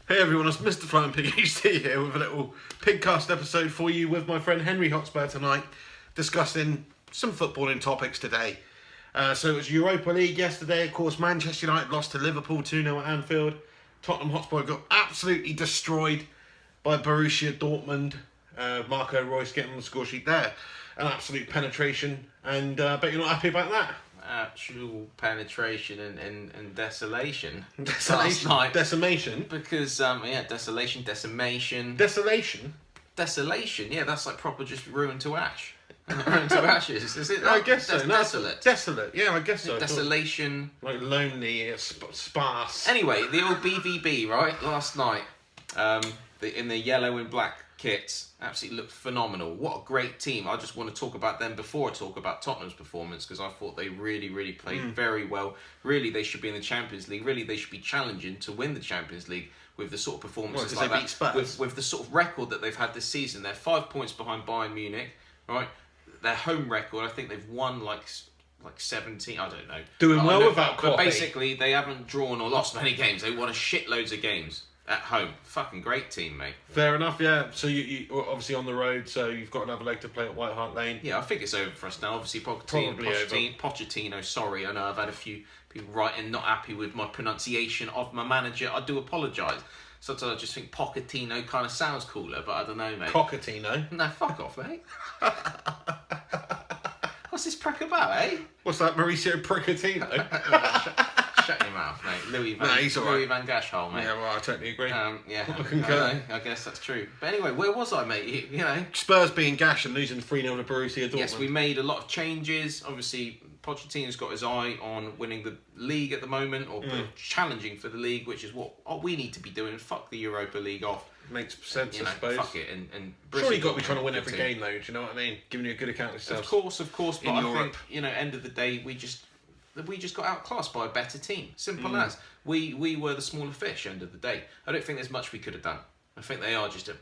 Hey everyone, it's Mr. Flying Pig HD here with a little PigCast episode for you with my friend Henry Hotspur tonight, discussing some footballing topics today. So it was Europa League yesterday. Of course, Manchester United lost to Liverpool 2-0 at Anfield. Tottenham Hotspur got absolutely destroyed by Borussia Dortmund. Marco Reus getting on the score sheet there. An absolute penetration, and bet you're not happy about that. Actual penetration and desolation. Desolation? Last night. Decimation? Because, desolation, decimation. Desolation? Desolation, yeah, that's like proper just ruined to ash. Ruined to ashes, is it? I guess so. No, Desolate. Desolate, yeah, I guess so. Desolation. Like lonely, sparse. Anyway, the old BVB, right, last night, in the yellow and black kits, absolutely looked phenomenal. What a great team. I just want to talk about them before I talk about Tottenham's performance, because I thought they really played very well. Really, they should be in the Champions League. Really, they should be challenging to win the Champions League with the sort of performances like beat that. Spurs? With the sort of record that they've had this season. They're 5 points behind Bayern Munich, right? Their home record, I think they've won like 17, I don't know. Doing well without But Klopp. basically, they haven't drawn or lost many games. They won a shitloads of games at home. Fucking great team, mate. Fair enough, yeah. So you obviously on the road, so you've got another leg to play at White Hart Lane. Yeah, I think it's over for us now. Obviously, Probably Pochettino, sorry. I know I've had a few people writing not happy with my pronunciation of my manager. I do apologise. Sometimes I just think Pochettino kind of sounds cooler, but I don't know, mate. Cockatino. No, fuck off, mate. What's this prick about, eh? What's that, Mauricio Pochettino? Shut your mouth, mate. Louis he's all right. Louis Van Gashole, mate. Yeah, well, I totally agree. Yeah, I concur. I guess that's true. But anyway, where was I, mate? You know. Spurs being gash and losing 3-0 to Borussia Dortmund. Yes, we made a lot of changes. Obviously, Pochettino's got his eye on winning the league at the moment, or challenging for the league, which is what we need to be doing. Fuck the Europa League off. Makes sense, I suppose. Fuck it. And surely you've got to be trying to win every game, though. Do you know what I mean? Giving you a good account of yourself. Of course. But I think, end of the day, we just got outclassed by a better team. Simple as. We were the smaller fish, end of the day. I don't think there's much we could have done. I think they are just at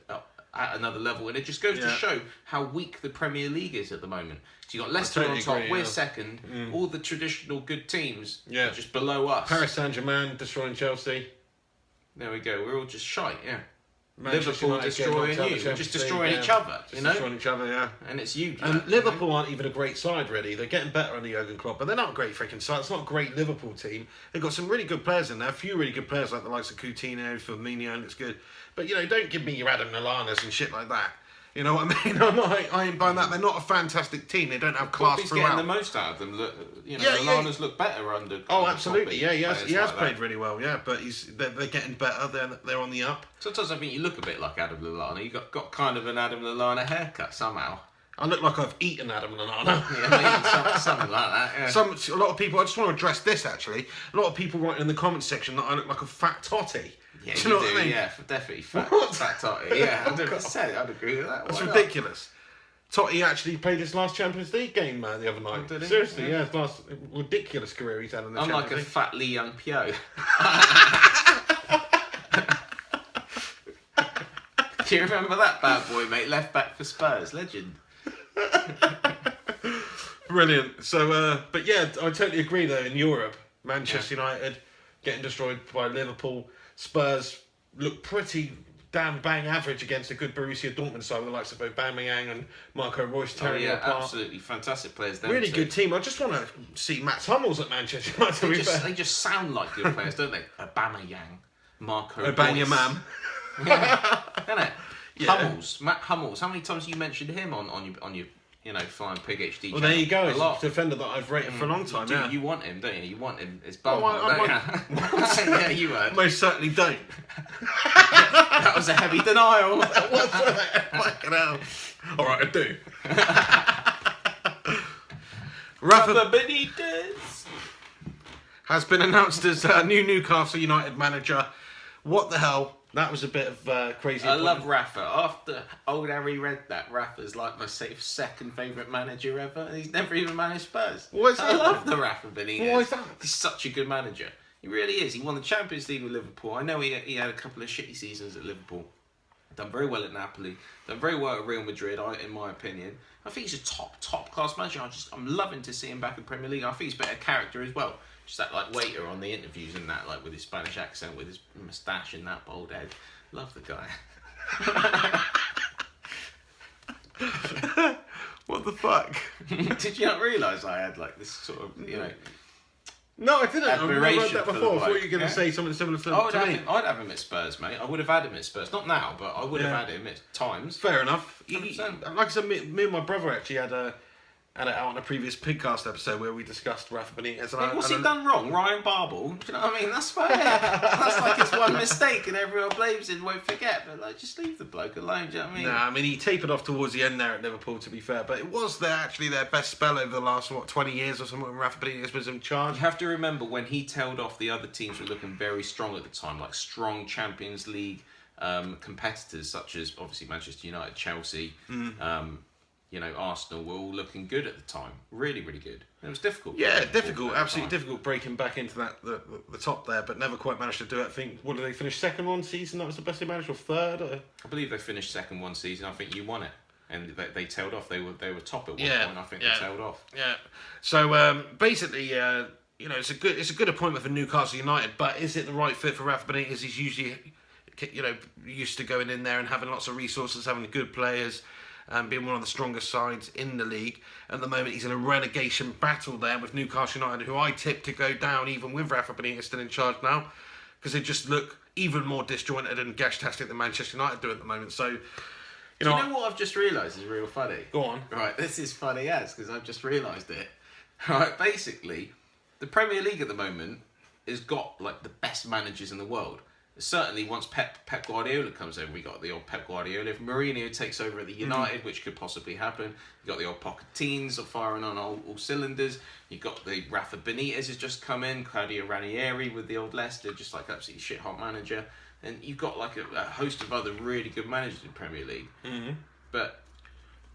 another level. And it just goes to show how weak the Premier League is at the moment. So you've got Leicester on top, we're second. All the traditional good teams are just below us. Paris Saint-Germain destroying Chelsea. There we go. We're all just shite, yeah. Manchester Liverpool United destroying getting you, knocked out of just the destroying Champions each other, League, you know? destroying each other, yeah. And it's you. And Liverpool aren't even a great side, really. They're getting better under Jurgen Klopp, but they're not a great freaking side. It's not a great Liverpool team. They've got some really good players in there. A few really good players, like the likes of Coutinho, Firmino, and it's good. But, don't give me your Adam Lallanas and shit like that. You know what I mean? I ain't buying that. They're not a fantastic team. They don't have class He's throughout. getting the most out of them. Lallanas look better under. Oh, under absolutely. Klopp, Yeah, he has like played that. really well. Yeah, but they're getting better. They're on the up. Sometimes I think you look a bit like Adam Lallana. You got kind of an Adam Lallana haircut somehow. I look like I've eaten Adam Lallana. Yeah, maybe something like that. Yeah. A lot of people. I just want to address this actually. A lot of people write in the comments section that I look like a fat totty. Yeah, do you know what I mean? Yeah, definitely fat totty. Yeah, 100%. I'd agree with that. That's Why ridiculous. Totti actually played his last Champions League game the other night. Did he? Seriously, yeah, his last ridiculous career he's had in the I'm Champions like a League. fatly young Pio. Do you remember that bad boy, mate? Left back for Spurs, legend. Brilliant. So, but yeah, I totally agree though. In Europe, Manchester United getting destroyed by Liverpool. Spurs look pretty damn bang average against a good Borussia Dortmund side with the likes of Aubameyang and Marco Reus tearing them apart. Absolutely fantastic players. Really good team. I just want to see Matt Hummels at Manchester United. They just sound like good players, don't they? Aubameyang, Marco Reus. Aubameyang. Yeah, isn't it? Yeah. Matt Hummels. How many times have you mentioned him on your Flying Pig HD Well, channel? there you go. A It's lot. a defender that I've rated for a long time. Yeah. You want him, don't you? You want him as bum. Oh, Yeah, you would. Most certainly don't. That was a heavy denial. Fucking hell. All right, I do. Rafa Benitez has been announced as new Newcastle United manager. What the hell? That was a bit of crazy. I love Rafa. After old Harry read that, Rafa's like my second favourite manager ever, and he's never even managed Spurs. What is that? I love the Rafa Benitez. Why is that? He's such a good manager. He really is. He won the Champions League with Liverpool. I know he had a couple of shitty seasons at Liverpool. Done very well at Napoli. Done very well at Real Madrid, in my opinion. I think he's a top class manager. I'm loving to see him back in Premier League. I think he's better character as well. Just that like waiter on the interviews and that, like with his Spanish accent, with his moustache and that bald head. Love the guy. What the fuck? Did you not realise I had like this sort of, you know... No, I didn't. I've never heard that for the before. I thought bloke, you were going to say something similar to me. I'd have him at Spurs, mate. I would have had him at Spurs. Not now, but I would have had him at times. Fair enough. 100%. Like I said, me and my brother actually had it out on a previous PigCast episode where we discussed Rafa Benitez. What's he done wrong? Ryan Barble? Do you know what I mean? That's about it. That's like his one mistake and everyone blames him, won't forget. But like, just leave the bloke alone, do you know what I mean? No, I mean, he tapered off towards the end there at Liverpool, to be fair. But it was their best spell over the last, 20 years or something when Rafa Benitez was in charge. You have to remember, when he tailed off, the other teams were looking very strong at the time, like strong Champions League competitors, such as, obviously, Manchester United, Chelsea, Arsenal were all looking good at the time. Really, really good. It was difficult. Yeah, difficult. Absolutely difficult breaking back into the top there, but never quite managed to do it. I think, what did they finish second one season? That was the best they managed, or third? Or? I believe they finished second one season. I think you won it. And they tailed off. They were top at one point. I think they tailed off. Yeah. So basically, it's a good appointment for Newcastle United, but is it the right fit for Rafa Benitez? He's usually, used to going in there and having lots of resources, having good players. Being one of the strongest sides in the league. At the moment, he's in a relegation battle there with Newcastle United, who I tip to go down even with Rafa Benitez still in charge now, because they just look even more disjointed and gash-tastic than Manchester United do at the moment. So, Do you know what I've just realised is real funny? Go on. Right, this is funny as, because I've just realised it. Right, basically, the Premier League at the moment has got like the best managers in the world. Certainly, once Pep Guardiola comes over, we got the old Pep Guardiola. If Mourinho takes over at the United, which could possibly happen, you got the old Pochettino's firing on all cylinders. You got the Rafa Benitez has just come in, Claudio Ranieri with the old Leicester, just like absolutely shit hot manager. And you've got like a host of other really good managers in the Premier League. Mm-hmm. But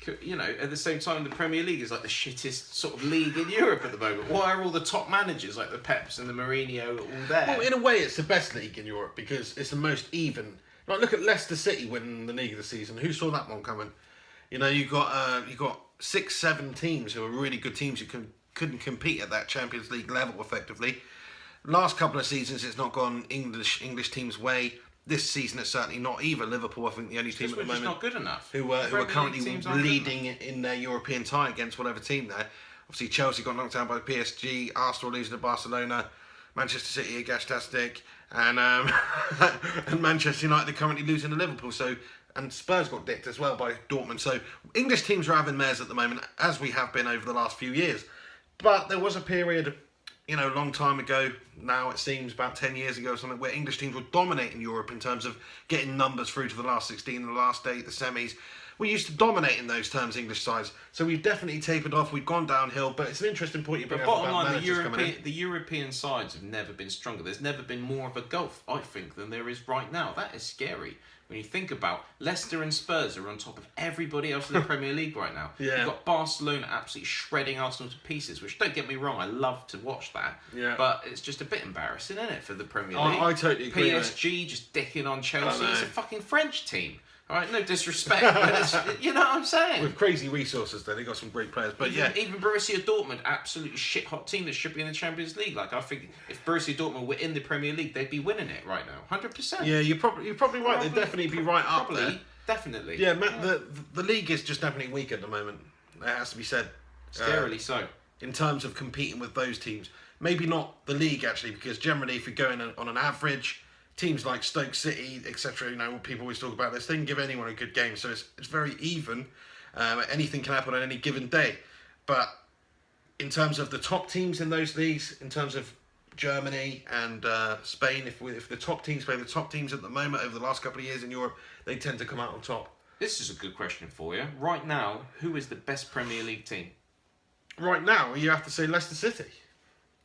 at the same time, the Premier League is like the shittest sort of league in Europe at the moment. Why are all the top managers, like the Peps and the Mourinho, all there? Well, in a way, it's the best league in Europe because it's the most even. Like, look at Leicester City winning the league of the season. Who saw that one coming? You got 6-7 teams who are really good teams who couldn't compete at that Champions League level effectively. Last couple of seasons, it's not gone English teams' way. This season, it's certainly not either. Liverpool, I think, the only team at the moment not good enough. who are currently leading in their European tie against whatever team there. Obviously, Chelsea got knocked out by PSG. Arsenal losing to Barcelona. Manchester City are gash-tastic. And and Manchester United are currently losing to Liverpool. And Spurs got dicked as well by Dortmund. So English teams are having theirs at the moment, as we have been over the last few years. But there was a period, a long time ago, now it seems about 10 years ago or something, where English teams were dominating Europe in terms of getting numbers through to the last 16, the last 8, the semis. We used to dominate in those terms, English sides. So we've definitely tapered off, we've gone downhill, but it's an interesting point you bring up about managers coming in. The European sides have never been stronger. There's never been more of a gulf, I think, than there is right now. That is scary. When you think about Leicester and Spurs are on top of everybody else in the Premier League right now. Yeah. You've got Barcelona absolutely shredding Arsenal to pieces, which, don't get me wrong, I love to watch that. Yeah. But it's just a bit embarrassing, isn't it, for the Premier League? I totally agree. PSG just dicking on Chelsea. It's a fucking French team. All right, no disrespect, but you know what I'm saying? With crazy resources there, they got some great players. But even Borussia Dortmund, absolutely shit hot team that should be in the Champions League. Like, I think if Borussia Dortmund were in the Premier League, they'd be winning it right now, 100%. Yeah, you're probably right. They'd definitely be right up there. Definitely. Yeah, the league is just definitely weak at the moment. That has to be said. Scarily so. In terms of competing with those teams, maybe not the league actually, because generally, if you're going on an average. Teams like Stoke City, etc., people always talk about this. They can give anyone a good game, so it's very even. Anything can happen on any given day. But in terms of the top teams in those leagues, in terms of Germany and Spain, if the top teams play the top teams at the moment over the last couple of years in Europe, they tend to come out on top. This is a good question for you. Right now, who is the best Premier League team? Right now, you have to say Leicester City.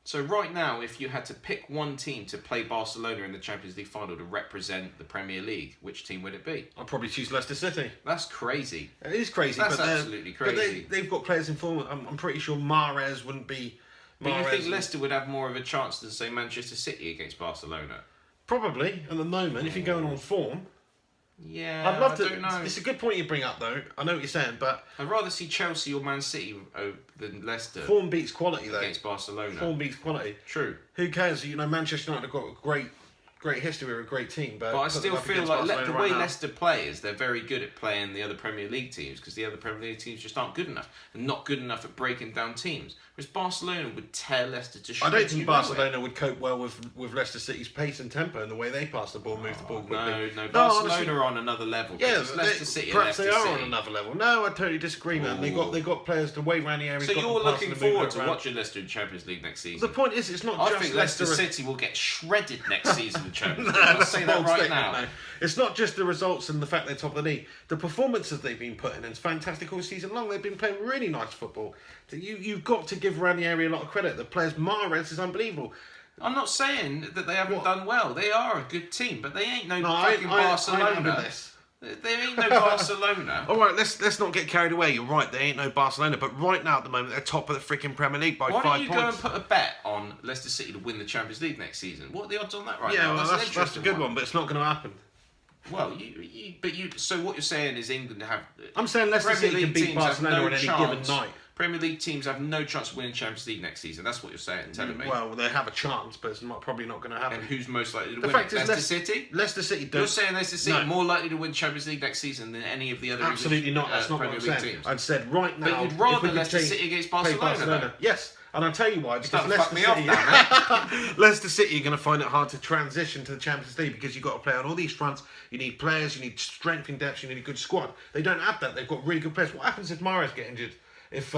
So right now, if you had to pick one team to play Barcelona in the Champions League final to represent the Premier League, which team would it be? I'd probably choose Leicester City. That's crazy. It is crazy. That's absolutely crazy. But they've got players in form. I'm pretty sure Mahrez wouldn't be. But you think Leicester would have more of a chance than, say, Manchester City against Barcelona? Probably, at the moment, if you're going on form. Yeah, I'd love I to. don't know. It's a good point you bring up, though. I know what you're saying, but I'd rather see Chelsea or Man City than Leicester form beats quality, though. against Barcelona. Form beats quality. True. Who cares? You know, Manchester United have got a great history. We're a great team, but I put them still up feel against like Barcelona the right way now. Leicester play is they're very good at playing the other Premier League teams because the other Premier League teams just aren't good enough and not good enough at breaking down teams. Whereas Barcelona would tear Leicester to shreds. I don't think you know Barcelona would cope well with Leicester City's pace and tempo and the way they pass the ball, move the ball quickly. No, Barcelona honestly, are on another level. yeah, It's Leicester City. perhaps and they Leicester are City. on another level. No, I totally disagree, man. They got players to wave around the area. So got you're the passing looking and movement forward to around. watching Leicester in Champions League next season? The point is, it's not I just think Leicester City will get shredded next season in Champions League. I'll say that right now. No. It's not just the results and the fact they're top of the league. The performances they've been putting in is fantastic all season long. They've been playing really nice football. You've got to give Ranieri a lot of credit. The players, Mahrez is unbelievable. I'm not saying that they haven't done well. They are a good team, but they ain't no fucking I Barcelona. They ain't no Barcelona. All right, let's not get carried away. You're right. They ain't no Barcelona, but right now at the moment they're top of the freaking Premier League by Why 5 don't you points. go and put a bet on Leicester City to win the Champions League next season? What are the odds on that right now? Well, That's an that's a interesting good one, but it's not going to happen. Well, so what you're saying is England have. I'm saying Leicester Premier City can League beat teams have Barcelona no on any chance. given night. Premier League teams have no chance of winning Champions League next season. That's what you're saying, telling me. Well, they have a chance, but it's probably not going to happen. And who's most likely to The win? fact is, Leicester City? Leicester City don't. You're saying Leicester City No. more likely to win Champions League next season than any of the other Absolutely English, not. That's not what Premier I'm League saying. teams. I'd said right now. But you'd if rather we could Leicester change- City against play Barcelona, though. Yes, and I'll tell you why. Because Starting to Leicester fuck me City, off now, Leicester City are going to find it hard to transition to the Champions League because you've got to play on all these fronts. You need players, you need strength in depth, you need a good squad. They don't have that. They've got really good players. What happens if Mahrez get injured? If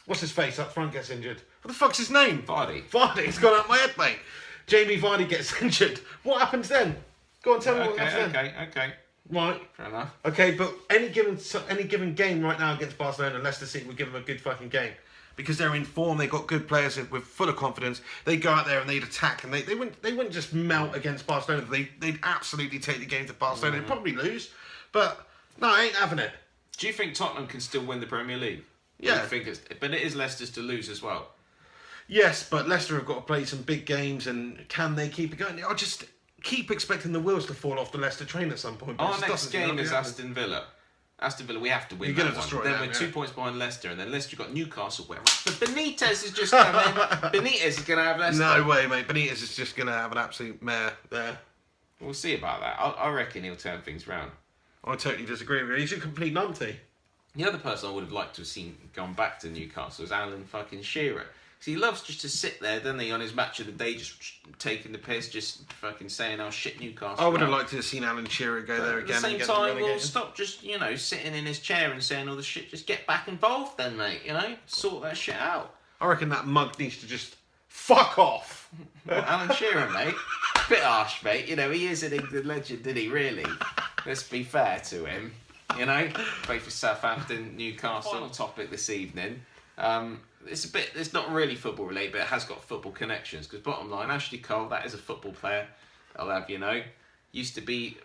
what's his face up front gets injured? What the fuck's his name? Vardy. Vardy's gone out my head, mate. Jamie Vardy gets injured. What happens then? Go on, tell me what happens then. Okay. Right. Fair enough. Okay, but any given game right now against Barcelona, Leicester City would give them a good fucking game because they're in form. They've got good players with full of confidence. They go out there and they'd attack, and they wouldn't just melt against Barcelona. They'd absolutely take the game to Barcelona. They'd probably lose, but no, I ain't having it. Do you think Tottenham can still win the Premier League? Yeah. But it is Leicester's to lose as well. Yes, but Leicester have got to play some big games, and can they keep it going? I just keep expecting the wheels to fall off the Leicester train at some point. But it Our just next doesn't, game you know, is happen. Aston Villa. Aston Villa, we have to win You're that gonna one. destroy Then them, we're yeah. 2 points behind Leicester, and then Leicester got Newcastle. Where Rafa Benitez is just coming. Benitez is going to have Leicester. No way, mate. Benitez is just going to have an absolute mare there. We'll see about that. I reckon he'll turn things round. I totally disagree with you. He's a complete numpty. The other person I would have liked to have seen gone back to Newcastle is Alan fucking Shearer. So he loves just to sit there, doesn't he, on his match of the day, just taking the piss, just fucking saying how shit Newcastle I would have are. liked to have seen Alan Shearer go there At again. the same and get time, the we'll relegation. stop just, sitting in his chair and saying all the shit. Just get back involved then, mate, Sort that shit out. I reckon that mug needs to just fuck off. Well, Alan Shearer, mate. Bit harsh, mate. He is an England legend, isn't he, really? Let's be fair to him. Played for Southampton, Newcastle. Final topic this evening. It's not really football related, but it has got football connections. Because bottom line, Ashley Cole, that is a football player. I'll have you know. Used to be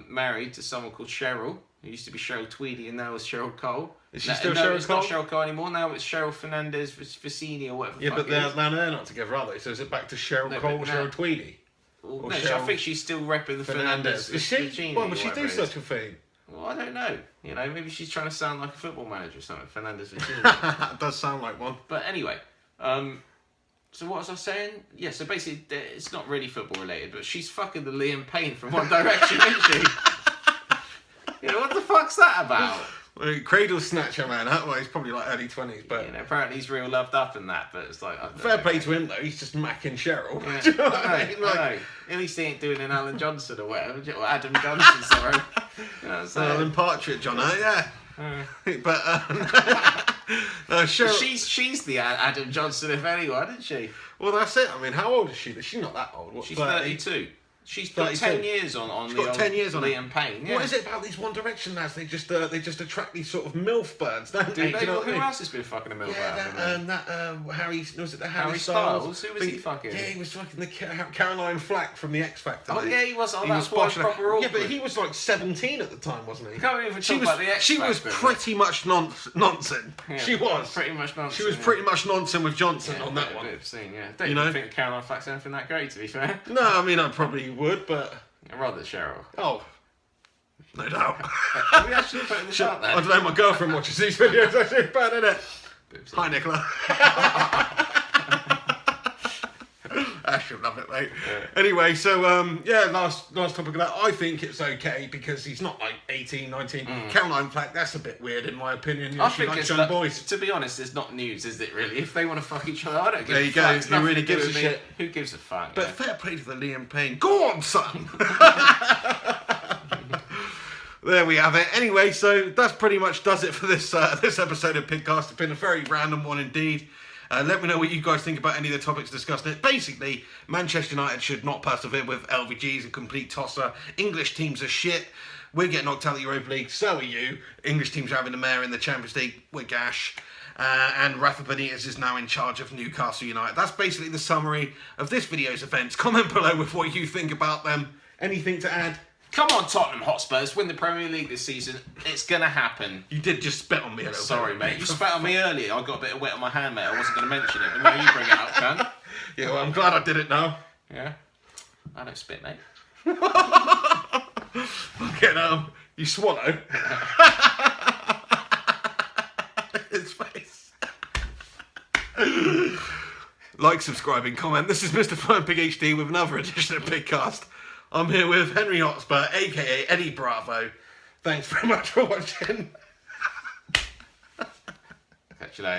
married to someone called Cheryl. Who used to be Cheryl Tweedy, and now is Cheryl Cole. Is she still Cheryl Cole? No, it's not Cheryl Cole anymore. Now it's Cheryl Fernandez Vicini or whatever. Yeah, but they're not together, are they? So is it back to Cheryl Cole or Cheryl Tweedy? Well, Or no, I Cheryl think she's still repping the Fernandez. Is she? Vicini Why or would she whatever do it is. such a thing? Well, I don't know. Maybe she's trying to sound like a football manager or something. Fernandez Vicini. That does sound like one. But anyway, so what was I saying? Yeah, so basically, it's not really football related, but she's fucking the Liam Payne from One Direction, isn't she? What the fuck's that about? Well, Cradle Snatcher, man. That way, he's probably like early 20s. But Apparently he's real loved up in that, but it's like... I don't fair know. play to him, though. He's just macking Cheryl. Yeah, Do you know what I I mean? Like, know. At least he ain't doing an Alan Johnson or whatever, or Adam Johnson, sorry. You know what I'm saying? Alan Partridge on her, yeah. But Cheryl. She's the Adam Johnson, if anyone, isn't she? Well, that's it. I mean, how old is she? She's not that old. What, She's 30? 32. She's got 32. 10 years on She's the got old 10 years on Liam Payne. Yeah. What is it about these One Direction lads? They just attract these sort of MILF birds, don't they? Do you know what I Who mean? else has been fucking a mill Harry, was it the Harry Styles? Who was he fucking? Yeah, he was fucking the Caroline Flack from the X Factor. Oh, yeah, he was. Oh, He that's was why bosh- proper awkward. Yeah, but he was like 17 at the time, wasn't he? You can't even talk about the X She was Factor, pretty much nonsense. Yeah, She was. pretty much nonsense. She was pretty much nonsense with Johnson on that a one. bit obscene, yeah. Don't You know? think Caroline Flack's anything that great, to be fair. No, I mean, I probably would, but... Rather Cheryl. Oh, No doubt. Are we actually putting this out there? I don't know, my girlfriend watches these videos. That's really bad, isn't it? Hi, Nicola. She'll love it, mate. Yeah. Anyway, so, last topic of that. I think it's okay because he's not like 18, 19. Caroline Flack, that's a bit weird in my opinion. You know, I think it's young boys. To be honest, it's not news, is it really? If they want to fuck each other, I don't give there a you fuck. go. It's Who nothing really to do gives a with me. shit? Who gives a fuck? But yeah. fair play to the Liam Payne. Go on, son! There we have it. Anyway, so that's pretty much does it for this episode of PigCast. It's been a very random one indeed. Let me know what you guys think about any of the topics discussed in it. Basically, Manchester United should not persevere with LVG's a complete tosser. English teams are shit. We're getting knocked out of the Europa League, so are you. English teams are having the mayor in the Champions League. We're gash. And Rafa Benitez is now in charge of Newcastle United. That's basically the summary of this video's events. Comment below with what you think about them. Anything to add? Come on, Tottenham Hotspurs, win the Premier League this season. It's going to happen. You did just spit on me a little bit. Sorry, mate. You spat on me earlier. I got a bit of wet on my hand, mate. I wasn't going to mention it, but now you bring it up, man. Yeah, well, I'm glad I did it now. Yeah. I don't spit, mate. Okay, you swallow. His face. Like, subscribing, comment. This is Mr. Fun Pig HD with another edition of PigCast. I'm here with Henry Hotspur, aka Eddie Bravo. Thanks very much for watching. Catch you later.